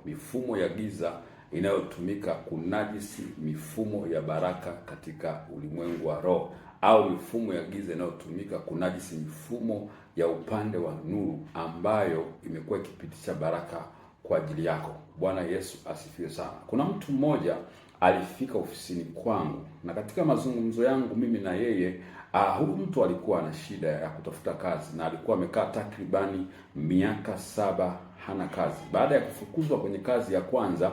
mifumo ya giza inayotumika kunajisi mifumo ya baraka katika ulimwengu wa roho, au mifumo ya giza inayotumika kunajisi mifumo ya upande wa nuru ambayo imekuwa ikipitisha baraka kwa ajili yako. Bwana Yesu asifiwe sana. Kuna mtu mmoja alifika ofisini kwangu, na katika mazungumzo yangu mimi na yeye, huyu mtu alikuwa na shida ya kutafuta kazi, na alikuwa amekaa takribani miaka 7 hana kazi. Baada ya kufukuzwa kwenye kazi ya kwanza,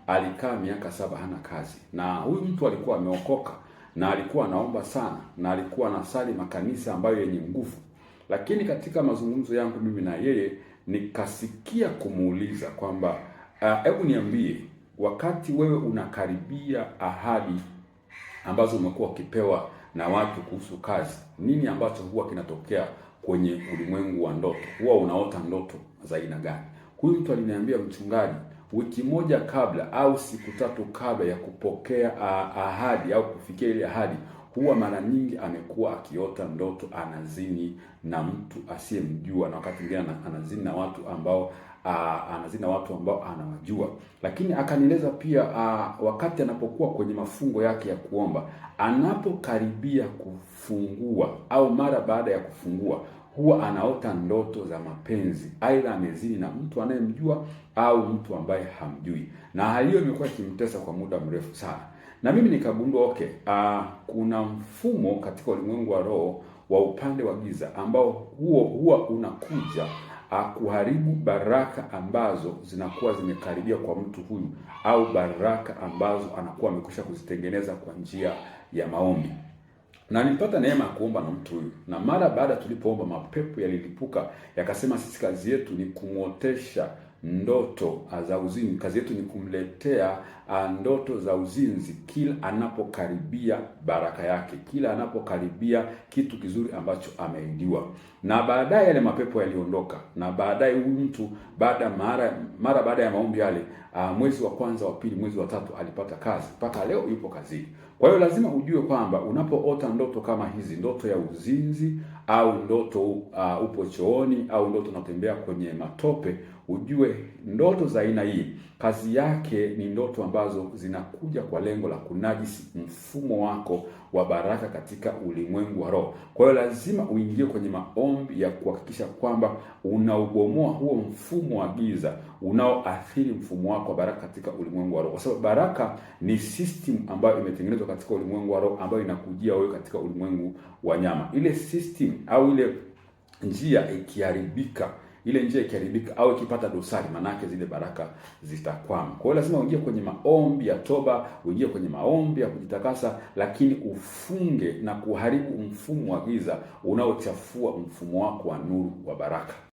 alikaa miaka 7 hana kazi. Na huyu mtu alikuwa ameokoka, na alikuwa anaomba sana, na alikuwa anasali makanisa ambayo yenye nguvu. Lakini katika mazungumzo yangu mimi na yeye, nikasikia kumuuliza kwamba hebu niambie, wakati wewe unakaribia ahadi ambazo umekuwa ukipewa na watu kuhusu kazi, nini ambacho huwa kinatokea kwenye ulimwengu wa ndoto? Huwa unaota ndoto za aina gani? Huyu mtu aliniambia, mchungaji, wiki moja kabla au siku 3 kabla ya kupokea ahadi au kufikia ile ahadi, huwa mara nyingi amekuwa akiota ndoto anazini na mtu asiyemjua, na wakati mwingine anazini na watu ambao anawajua. Lakini akanieleza pia wakati anapokuwa kwenye mafungo yake ya kuomba, anapokaribia kufungua au mara baada ya kufungua, huwa anaota ndoto za mapenzi, aidha amezini na mtu anayemjua au mtu ambaye hamjui. Na hali hiyo imekuwa ikimtesa kwa muda mrefu sana. Na mimi nikagundua kuna mfumo katika ulimwengu wa roho wa upande wa giza ambao huwa unakuja kuharibu baraka ambazo zinakuwa zimekaribia kwa mtu huyu, au baraka ambazo anakuwa amekwisha kuzitengeneza kwa njia ya maombi. Na nilipata neema ya kuomba na mtu huyu, na mara baada tulipoomba, mapepo yalilipuka, yakasema sisi kazi yetu ni kumwotesha ndoto za uzinzi. Kazi yetu ni kumletea ndoto za uzinzi kila anapokaribia baraka yake, kila anapokaribia kitu kizuri ambacho ameidiwa. Na baadaye yale mapepo yaliondoka, na baadaye huyu mtu mara baada ya maombi yale, mwezi wa kwanza, wa pili, mwezi wa 3 alipata kazi, mpaka leo yupo kazini. Kwa hiyo lazima ujue kwamba unapoota ndoto kama hizi, ndoto ya uzinzi au ndoto upo chooni au ndoto unatembea kwenye matope, ujue ndoto za aina hii kazi yake ni ndoto ambazo zinakuja kwa lengo la kunajisi mfumo wako wa baraka katika ulimwengu wa roho. Kwa hiyo lazima uingie kwenye maombi ya kuhakikisha kwamba unaubomoa huo mfumo wa giza unaoathiri mfumo wako wa baraka katika ulimwengu wa roho. Kwa sababu baraka ni system ambayo imetengenezwa katika ulimwengu wa roho, ambayo inakujia wewe katika ulimwengu wa nyama. Ile system au ile njia ikiharibika, au ikipata dosari, manake zile baraka zitakwama. Kwa hiyo lazima uingie kwenye maombi ya toba, uingie kwenye maombi ya kujitakasa, lakini ufunge na kuharibu mfumo wa giza unaochafua mfumo wako wa nuru wa baraka.